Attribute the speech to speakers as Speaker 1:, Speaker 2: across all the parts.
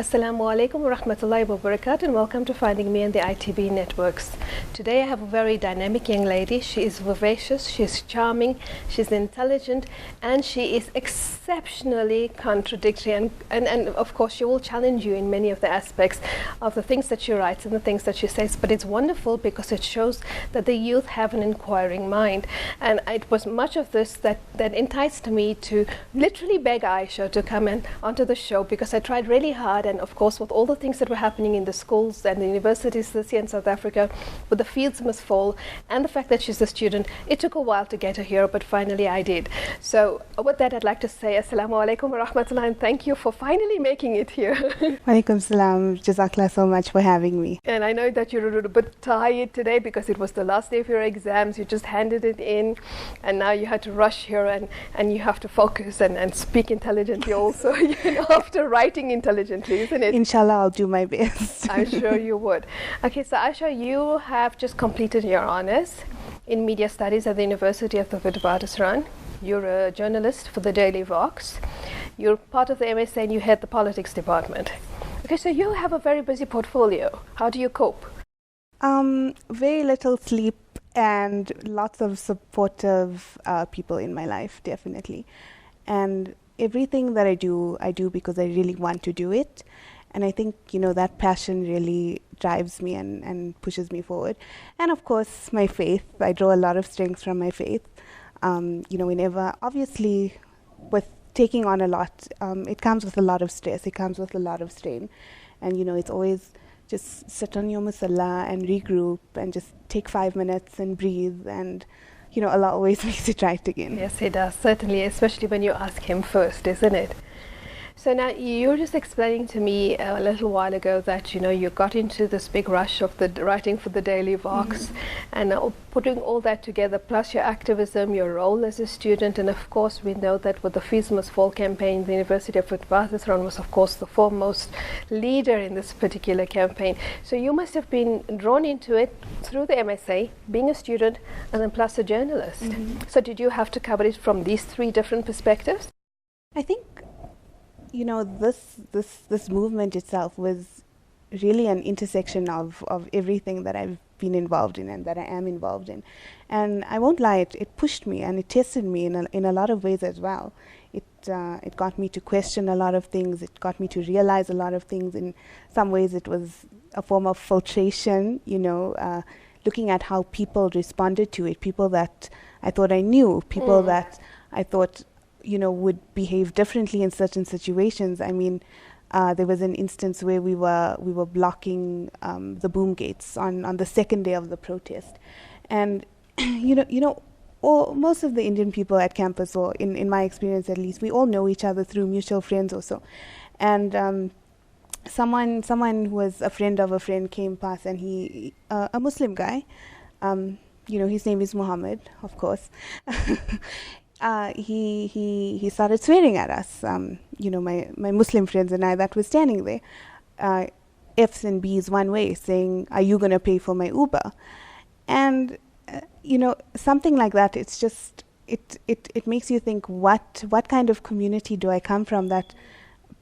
Speaker 1: Assalamu alaikum wa rahmatullahi wa barakatuh, and welcome to Finding Me on the ITV networks. Today I have a very dynamic young lady. She is vivacious, she is charming, she's intelligent, and she is exceptionally contradictory, and of course she will challenge you in many of the aspects of the things that she writes and the things that she says. But it's wonderful because it shows that the youth have an inquiring mind, and it was much of this that enticed me to literally beg Ayesha to come onto the show, because I tried really hard. And of course, with all the things that were happening in the schools and the universities this year in South Africa, with the fields must fall, and the fact that she's a student, it took a while to get her here, but finally I did. So with that, I'd like to say Assalamu alaikum wa rahmatullah, and thank you for finally making it here.
Speaker 2: Walaikum salam. Jazakallah so much for having me.
Speaker 1: And I know that you're a bit tired today because it was the last day of your exams. You just handed it in, and now you had to rush here, and you have to focus and speak intelligently also, after writing intelligently. Isn't it?
Speaker 2: Inshallah, I'll do my best.
Speaker 1: I'm sure you would. Okay, so Ayesha, you have just completed your honours in media studies at the University of the Witwatersrand. You're a journalist for the Daily Vox. You're part of the MSA and you head the politics department. Okay, so you have a very busy portfolio. How do you cope?
Speaker 2: Very little sleep and lots of supportive people in my life, definitely. And everything that I do because I really want to do it. And I think, that passion really drives me and pushes me forward. And of course, my faith. I draw a lot of strength from my faith. Whenever, obviously, with taking on a lot, it comes with a lot of stress. It comes with a lot of strain. And, it's always just sit on your musalla and regroup and just take 5 minutes and breathe, and Allah always makes it right again.
Speaker 1: Yes, He does, certainly, especially when you ask Him first, isn't it? So now you were just explaining to me a little while ago that you got into this big rush of the writing for the Daily Vox, and putting all that together, plus your activism, your role as a student, and of course we know that with the Fees Must Fall campaign, the University of Witwatersrand was of course the foremost leader in this particular campaign. So you must have been drawn into it through the MSA, being a student, and then plus a journalist. So did you have to cover it from these three different perspectives?
Speaker 2: I think this movement itself was really an intersection of everything that I've been involved in and that I am involved in. And I won't lie, it pushed me and it tested me in a lot of ways as well. It got me to question a lot of things. It got me to realize a lot of things. In some ways it was a form of filtration, looking at how people responded to it, people that I thought I knew, people that I thought would behave differently in certain situations. I mean, there was an instance where we were blocking the boom gates on the second day of the protest, and most of the Indian people at campus, or in my experience at least, we all know each other through mutual friends or so. And someone who was a friend of a friend came past, and he a Muslim guy, his name is Muhammad, of course. He started swearing at us, my Muslim friends and I that were standing there, F's and B's one way, saying, "Are you going to pay for my Uber?" And something like that. It's just it makes you think, what kind of community do I come from, that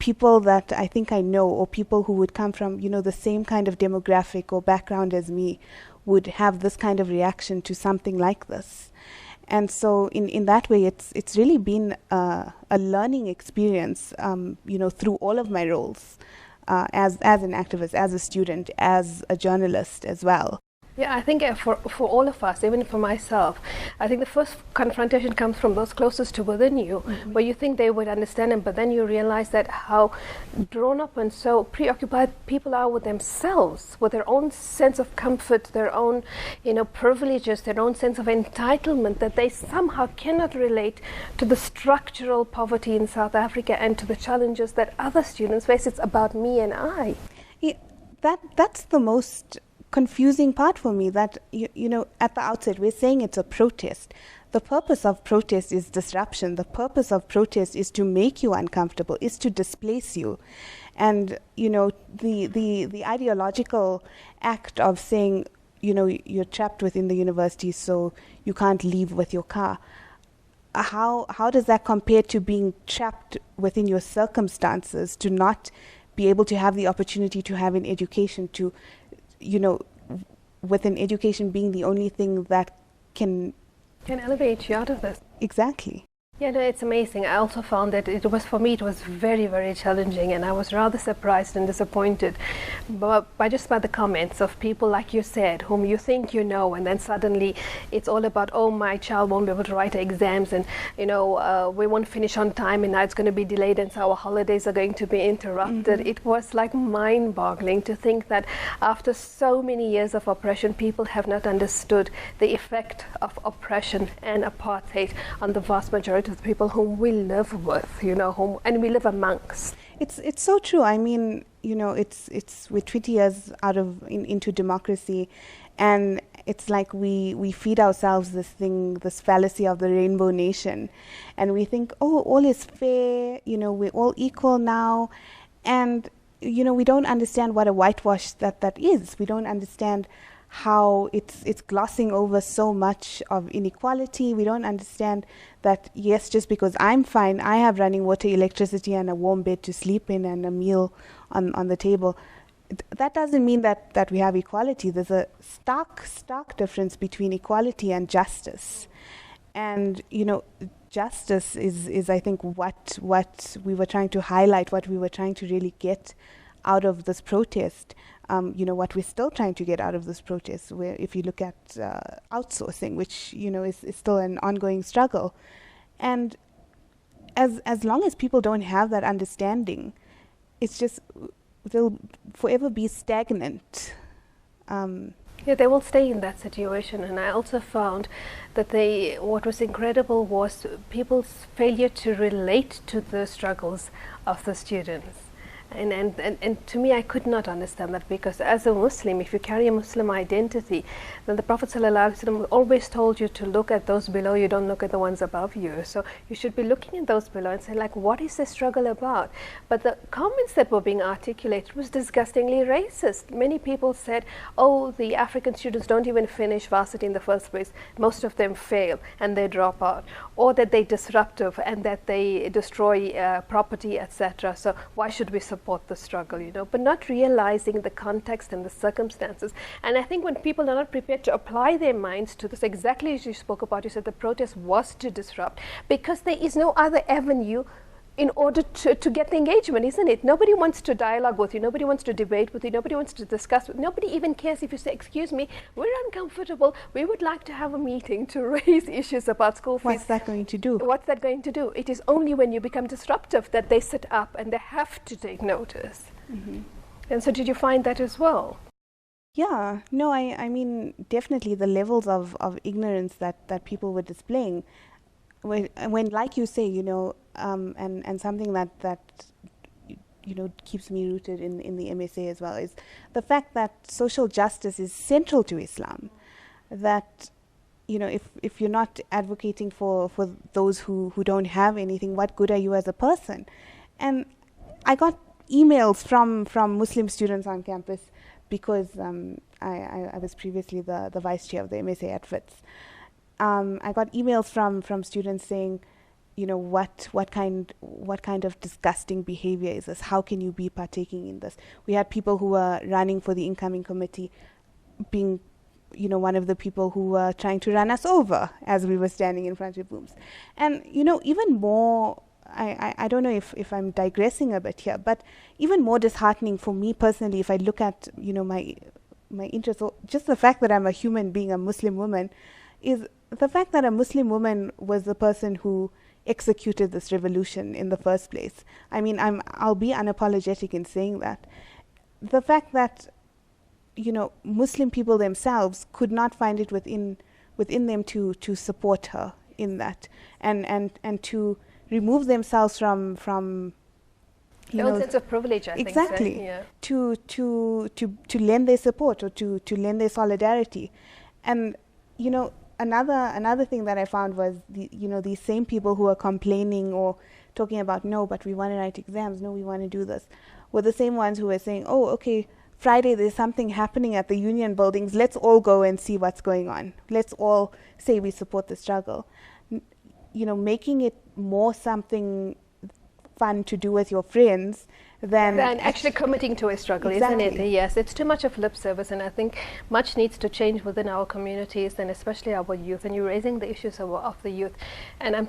Speaker 2: people that I think I know, or people who would come from the same kind of demographic or background as me, would have this kind of reaction to something like this. And so in that way, it's really been a learning experience, through all of my roles, as an activist, as a student, as a journalist as well.
Speaker 1: Yeah, I think for all of us, even for myself, I think the first confrontation comes from those closest to within you, where you think they would understand it, but then you realize that how drawn up and so preoccupied people are with themselves, with their own sense of comfort, their own, privileges, their own sense of entitlement, that they somehow cannot relate to the structural poverty in South Africa and to the challenges that other students face. It's about me and I.
Speaker 2: Yeah, that's the most confusing part for me, that at the outset we're saying it's a protest. The purpose of protest is disruption. The purpose of protest is to make you uncomfortable, is to displace you. And the ideological act of saying you're trapped within the university so you can't leave with your car, how does that compare to being trapped within your circumstances, to not be able to have the opportunity to have an education, to with an education being the only thing that can
Speaker 1: elevate you out of this.
Speaker 2: Exactly.
Speaker 1: Yeah, no, it's amazing. I also found that it was very, very challenging, and I was rather surprised and disappointed by the comments of people, like you said, whom you think and then suddenly it's all about, oh, my child won't be able to write her exams, and we won't finish on time, and now it's going to be delayed, and so our holidays are going to be interrupted. It was like mind-boggling to think that after so many years of oppression, people have not understood the effect of oppression and apartheid on the vast majority of the people whom we live with, and we live amongst.
Speaker 2: It's so true. I mean, we're 20 years into democracy, and it's like we feed ourselves this fallacy of the rainbow nation, and we think, oh, all is fair, we're all equal now, and we don't understand what a whitewash that is. We don't understand how it's glossing over so much of inequality. We don't understand that, yes, just because I'm fine, I have running water, electricity, and a warm bed to sleep in, and a meal on the table, that doesn't mean that we have equality. There's a stark difference between equality and justice. And justice is I think what we were trying to highlight, what we were trying to really get out of this protest. What we're still trying to get out of this protest, where if you look at outsourcing, which is still an ongoing struggle, and as long as people don't have that understanding, it's just they'll forever be stagnant.
Speaker 1: Yeah, they will stay in that situation. And I also found that what was incredible was people's failure to relate to the struggles of the students. And to me, I could not understand that, because as a Muslim, if you carry a Muslim identity, then the Prophet ﷺ always told you to look at those below you, don't look at the ones above you. So you should be looking at those below and say, like, what is the struggle about? But the comments that were being articulated was disgustingly racist. Many people said, oh, the African students don't even finish varsity in the first place. Most of them fail and they drop out, or that they're disruptive and that they destroy property, etc. So why should we support the struggle, but not realizing the context and the circumstances. And I think when people are not prepared to apply their minds to this, exactly as you spoke about, you said the protest was to disrupt, because there is no other avenue in order to get the engagement, isn't it? Nobody wants to dialogue with you, nobody wants to debate with you, nobody wants to discuss with you, nobody even cares if you say, excuse me, we're uncomfortable, we would like to have a meeting to raise issues about school fees.
Speaker 2: What's that going to do?
Speaker 1: What's that going to do? It is only when you become disruptive that they sit up and they have to take notice. And so did you find that as well?
Speaker 2: Yeah, no, I mean, definitely the levels of ignorance that people were displaying, when like you say, and something that keeps me rooted in the MSA as well, is the fact that social justice is central to Islam. That if you're not advocating for those who don't have anything, what good are you as a person? And I got emails from Muslim students on campus, because I was previously the vice chair of the MSA at FITS. I got emails from students saying, what kind of disgusting behavior is this? How can you be partaking in this? We had people who were running for the incoming committee being, one of the people who were trying to run us over as we were standing in front of rooms. And, even more, I don't know if I'm digressing a bit here, but even more disheartening for me personally, if I look at, interest, or just the fact that I'm a human being, a Muslim woman, is the fact that a Muslim woman was the person who executed this revolution in the first place. I mean, I'll be unapologetic in saying that. The fact that, you know, Muslim people themselves could not find it within them to support her in that, and to remove themselves from
Speaker 1: you know, sense of privilege, I think.
Speaker 2: Exactly. Yeah. To lend their support, or to lend their solidarity. And, you know, another thing that I found was, these same people who are complaining or talking about, no, but we want to write exams, no, we want to do this, were the same ones who were saying, oh, okay, Friday there's something happening at the union buildings, let's all go and see what's going on. Let's all say we support the struggle. You know, making it more something fun to do with your friends than
Speaker 1: actually committing to a struggle. Exactly. Isn't it? Yes, it's too much of lip service, and I think much needs to change within our communities, and especially our youth. And you're raising the issues of the youth, and I'm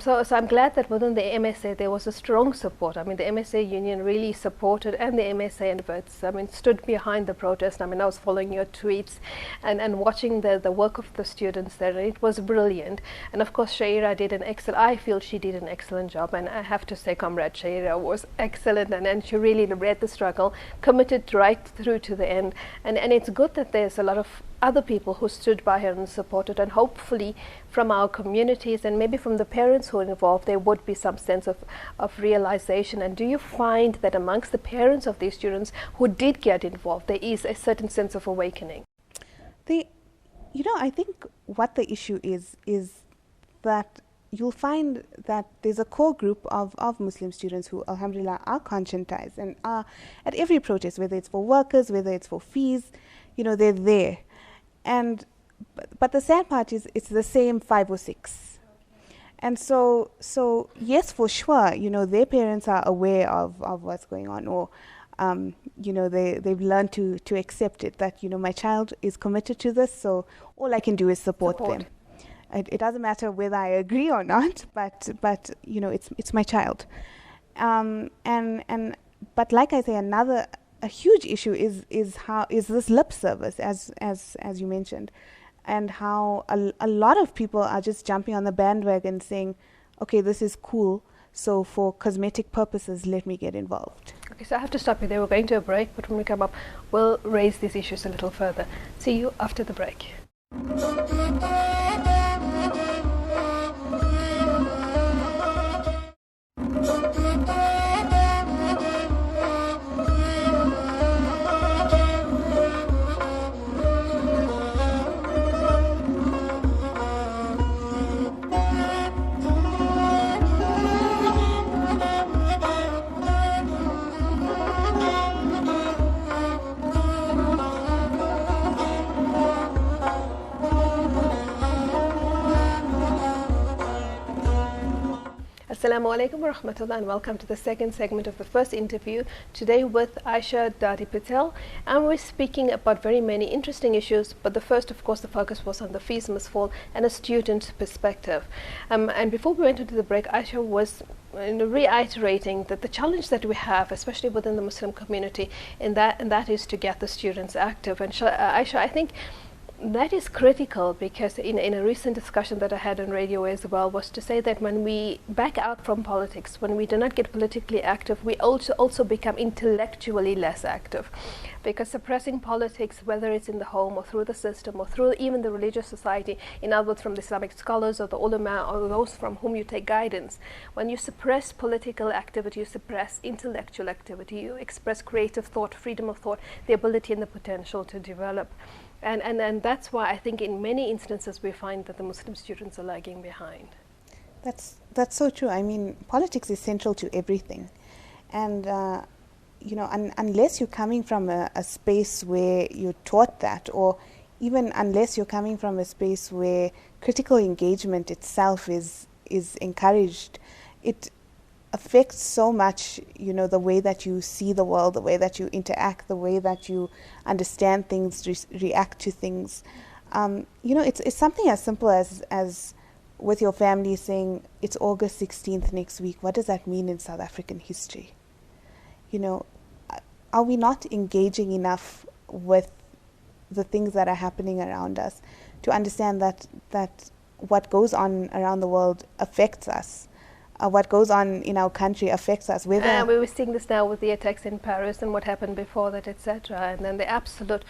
Speaker 1: glad that within the MSA there was a strong support. I mean, the MSA union really supported, and the MSA adverts, I mean, stood behind the protest. I mean, I was following your tweets and watching the work of the students there, and it was brilliant. And of course, Shaira did I feel she did an excellent job, and I have to say, Comrade Shaira was excellent, and she really read the struggle, committed right through to the end, and it's good that there's a lot of other people who stood by her and supported, and hopefully from our communities and maybe from the parents who are involved there would be some sense of realization. And do you find that amongst the parents of these students who did get involved there is a certain sense of awakening?
Speaker 2: I think what the issue is that you'll find that there's a core group of Muslim students who, alhamdulillah, are conscientized and are at every protest, whether it's for workers, whether it's for fees, they're there. And but the sad part is it's the same 5 or 6. And so yes, for sure, their parents are aware of what's going on, or they've learned to accept it, that my child is committed to this, so all I can do is support them. It doesn't matter whether I agree or not, but it's my child. But like I say, a huge issue is this lip service, as you mentioned, and how a lot of people are just jumping on the bandwagon saying, okay, this is cool, so for cosmetic purposes, let me get involved.
Speaker 1: Okay, so I have to stop you there. We're going to a break, but when we come up, we'll raise these issues a little further. See you after the break. Assalamu alaikum wa rahmatullah, and welcome to the second segment of the first interview today with Ayesha Patel, and we're speaking about very many interesting issues, but the first, of course, the focus was on the fees must fall and a student perspective. And before we went into the break, Ayesha was reiterating that the challenge that we have, especially within the Muslim community, and that is to get the students active. And Ayesha, I think that is critical, because in a recent discussion that I had on radio as well, was to say that when we back out from politics, when we do not get politically active, we also become intellectually less active, because suppressing politics, whether it's in the home or through the system or through even the religious society, in other words from the Islamic scholars or the ulama or those from whom you take guidance, when you suppress political activity, you suppress intellectual activity, you express creative thought, freedom of thought, the ability and the potential to develop. And that's why I think in many instances we find that the Muslim students are lagging behind.
Speaker 2: That's so true. I mean, politics is central to everything. And, unless you're coming from a space where you're taught that, or even unless you're coming from a space where critical engagement itself is encouraged, it affects so much, the way that you see the world, the way that you interact, the way that you understand things, react to things. It's something as simple as with your family saying, it's August 16th next week. What does that mean in South African history? Are we not engaging enough with the things that are happening around us, to understand that what goes on around the world affects us. What goes on in our country affects us.
Speaker 1: We were seeing this now with the attacks in Paris and what happened before that, etc. And then the absolute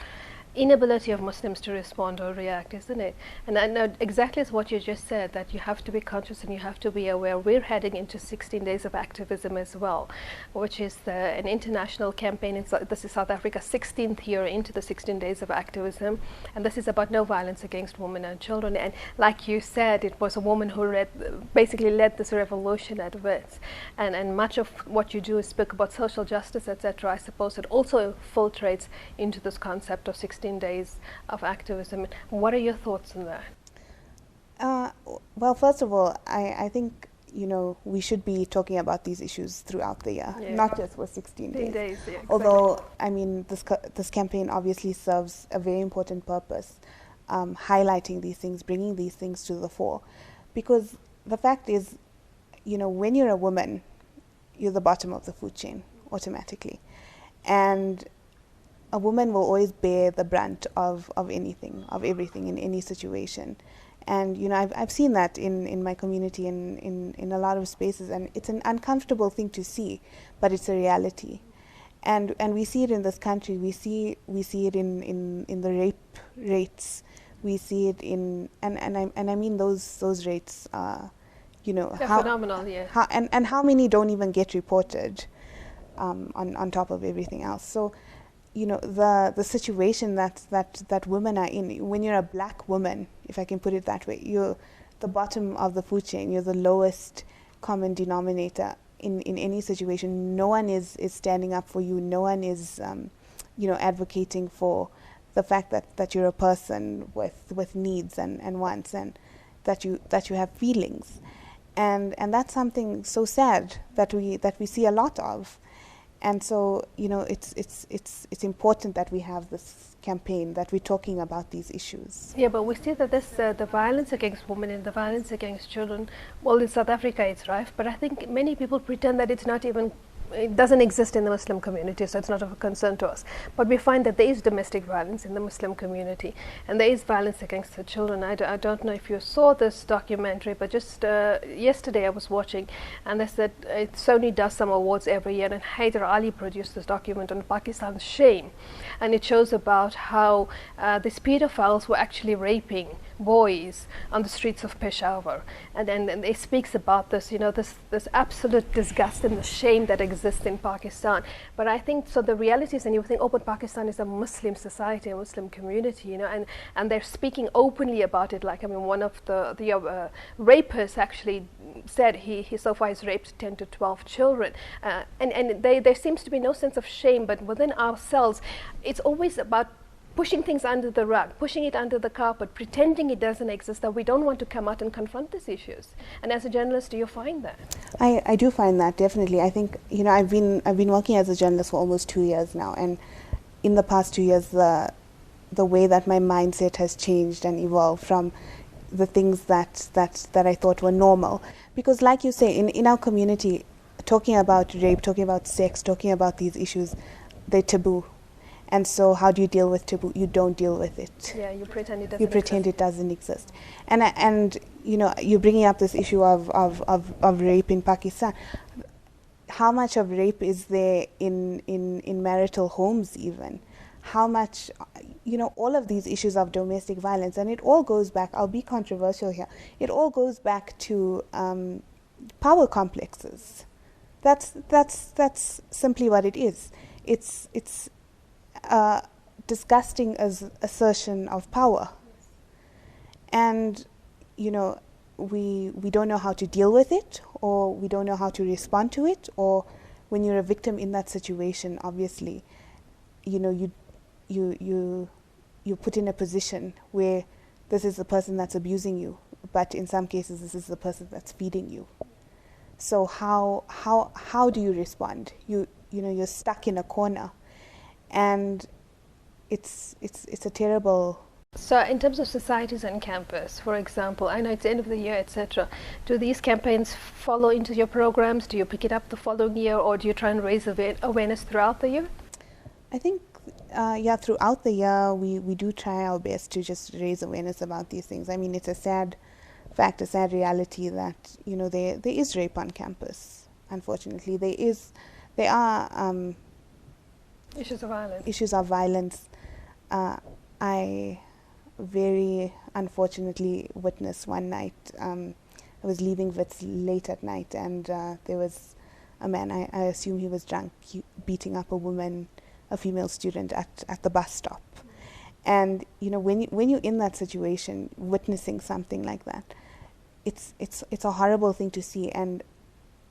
Speaker 1: inability of Muslims to respond or react, isn't it? And I know exactly as what you just said, that you have to be conscious and you have to be aware. We're heading into 16 days of activism as well, which is an international campaign. This is South Africa's 16th year into the 16 days of activism, and this is about no violence against women and children. And like you said, it was a woman who basically led this revolution at Wits, and much of what you do is speak about social justice, etc. I suppose it also filtrates into this concept of 16 days of activism. What are your thoughts on that?
Speaker 2: Well, first of all, I think, we should be talking about these issues throughout the year, not just for 16 days.
Speaker 1: Yeah, exactly.
Speaker 2: Although, this campaign obviously serves a very important purpose, highlighting these things, bringing these things to the fore. Because the fact is, when you're a woman, you're the bottom of the food chain automatically. And a woman will always bear the brunt of everything in any situation. And I've seen that in my community in a lot of spaces, and it's an uncomfortable thing to see, but it's a reality. And we see it in this country. We see it in the rape rates. We see it in and I mean those rates are
Speaker 1: phenomenal, yeah.
Speaker 2: And how many don't even get reported on top of everything else. So the situation that women are in, when you're a black woman, if I can put it that way, you're the bottom of the food chain. You're the lowest common denominator in any situation. No one is standing up for you. No one is advocating for the fact that you're a person with needs and wants, and that you have feelings, and that's something so sad that we see a lot of. And so, it's important that we have this campaign, that we're talking about these issues.
Speaker 1: Yeah, but we see that the violence against women and the violence against children, well, in South Africa it's rife, but I think many people pretend that it doesn't exist in the Muslim community, so it's not of a concern to us. But we find that there is domestic violence in the Muslim community, and there is violence against the children. I don't know if you saw this documentary, but just yesterday I was watching, and they said Sony does some awards every year, and Haider Ali produced this document on Pakistan's shame, and it shows about how these pedophiles were actually raping boys on the streets of Peshawar, and it speaks about this, this absolute disgust and the shame that exists in Pakistan. But I think so. The reality is, and you think, but Pakistan is a Muslim society, a Muslim community, and they're speaking openly about it. Like, one of the rapists actually said he so far has raped 10 to 12 children, and there seems to be no sense of shame. But within ourselves, it's always about pushing things under the rug, pushing it under the carpet, pretending it doesn't exist, that we don't want to come out and confront these issues. And as a journalist, do you find that?
Speaker 2: I do find that, definitely. I think, I've been working as a journalist for almost 2 years now, and in the past 2 years, the way that my mindset has changed and evolved from the things that I thought were normal. Because like you say, in our community, talking about rape, talking about sex, talking about these issues, they're taboo. And so how do you deal with taboo? You don't deal with it.
Speaker 1: Yeah, you pretend it doesn't exist.
Speaker 2: You pretend it doesn't exist. And you're bringing up this issue of rape in Pakistan. How much of rape is there in marital homes even? How much, all of these issues of domestic violence, and it all goes back, I'll be controversial here, it all goes back to power complexes. That's simply what it is. It's disgusting as assertion of power, and we don't know how to deal with it, or we don't know how to respond to it. Or when you're a victim in that situation, obviously you're put in a position where this is the person that's abusing you, but in some cases this is the person that's feeding you. So how do you respond? You're stuck in a corner. And it's a terrible.
Speaker 1: So in terms of societies on campus, for example, I know it's the end of the year, etc. Do these campaigns follow into your programs? Do you pick it up the following year, or do you try and raise awareness throughout the year?
Speaker 2: I think, yeah, throughout the year, we do try our best to just raise awareness about these things. I mean, it's a sad fact, a sad reality that, you know, there is rape on campus. Unfortunately, there are
Speaker 1: Issues of violence.
Speaker 2: Issues of violence. I very unfortunately witnessed one night. I was leaving Wits late at night, and there was a man, I assume he was drunk, beating up a woman, a female student at the bus stop. And you know, when you're in that situation, witnessing something like that, it's a horrible thing to see, and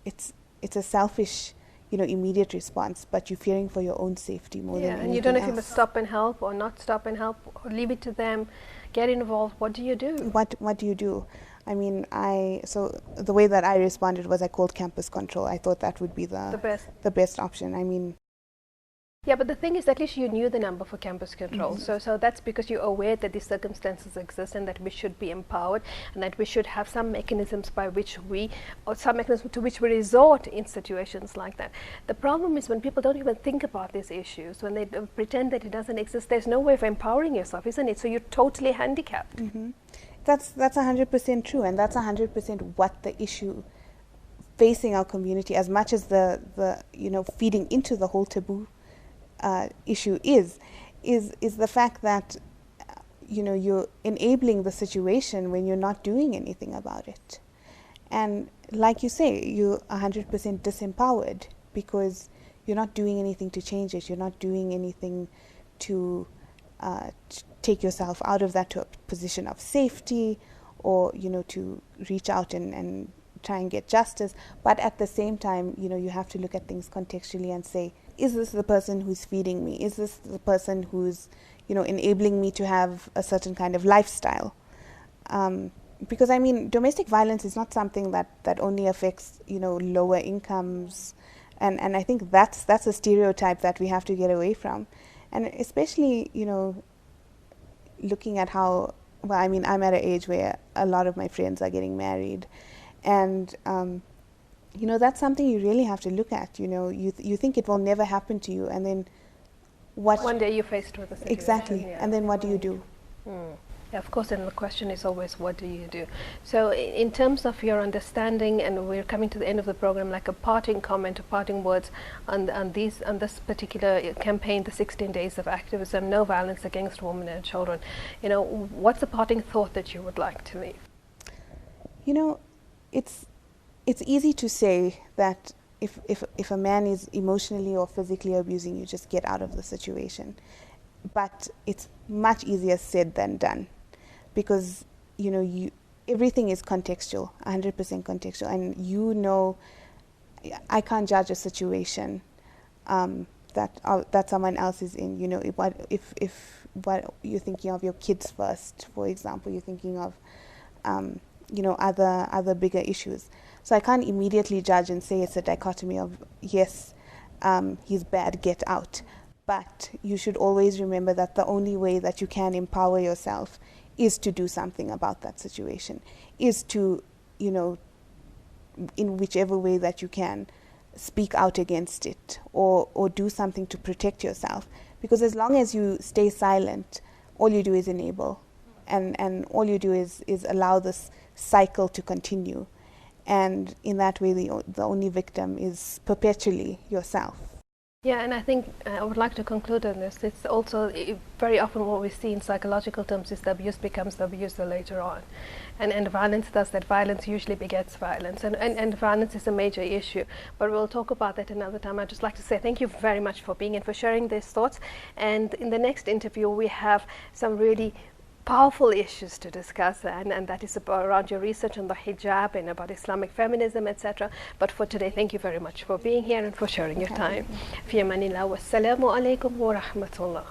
Speaker 2: it's a selfish, you know, immediate response, but you're fearing for your own safety more than anything else.
Speaker 1: And you don't know if you must stop and help or not stop and help, or leave it to them, get involved. What do you do?
Speaker 2: What do you do? I mean, so the way that I responded was I called campus control. I thought that would be the best option. I mean,
Speaker 1: yeah, but the thing is, at least you knew the number for campus control. So that's because you're aware that these circumstances exist and that we should be empowered, and that we should have some mechanisms by which some mechanism to which we resort in situations like that. The problem is when people don't even think about these issues, when they pretend that it doesn't exist, there's no way of empowering yourself, isn't it? So you're totally handicapped.
Speaker 2: That's 100% true, and that's 100% what the issue facing our community, as much as the you know, feeding into the whole taboo issue is the fact that you know, you're enabling the situation when you're not doing anything about it. And like you say, you're 100% disempowered because you're not doing anything to change it. You're not doing anything to take yourself out of that to a position of safety, or you know, to reach out and try and get justice. But at the same time, you know, you have to look at things contextually and say, is this the person who's feeding me? Is this the person who's, you know, enabling me to have a certain kind of lifestyle? Because I mean, domestic violence is not something that only affects, you know, lower incomes, and I think that's a stereotype that we have to get away from. And especially, you know, looking at how, well, I mean, I'm at an age where a lot of my friends are getting married, and you know, that's something you really have to look at. You know, you think it will never happen to you, and then one
Speaker 1: day you're faced with a situation.
Speaker 2: Exactly, yeah. And then what do you do?
Speaker 1: Yeah, of course, and the question is always, what do you do? So in terms of your understanding, and we're coming to the end of the program, like a parting comment or parting words on this particular campaign, the 16 days of activism, no violence against women and children, you know, what's the parting thought that you would like to leave?
Speaker 2: You know, it's easy to say that if a man is emotionally or physically abusing you, just get out of the situation. But it's much easier said than done, because you know, everything is contextual, 100% contextual, and you know, I can't judge a situation that someone else is in. You know, if what you're thinking of your kids first, for example, you're thinking of you know, other bigger issues. So I can't immediately judge and say it's a dichotomy of yes, he's bad, get out. But you should always remember that the only way that you can empower yourself is to do something about that situation, is to, you know, in whichever way that you can, speak out against it, or do something to protect yourself. Because as long as you stay silent, all you do is enable, and all you do is allow this cycle to continue. And in that way, the only victim is perpetually yourself.
Speaker 1: Yeah, and I think I would like to conclude on this. It's also very often what we see in psychological terms is the abuse becomes the abuser later on. And violence does that. Violence usually begets violence. And violence is a major issue. But we'll talk about that another time. I'd just like to say thank you very much for being and for sharing these thoughts. And in the next interview, we have some really powerful issues to discuss, and that is around your research on the hijab and about Islamic feminism, etc. But for today, thank you very much for being here and for sharing your time. Fi amanillah, wassalamu alaikum wa rahmatullah.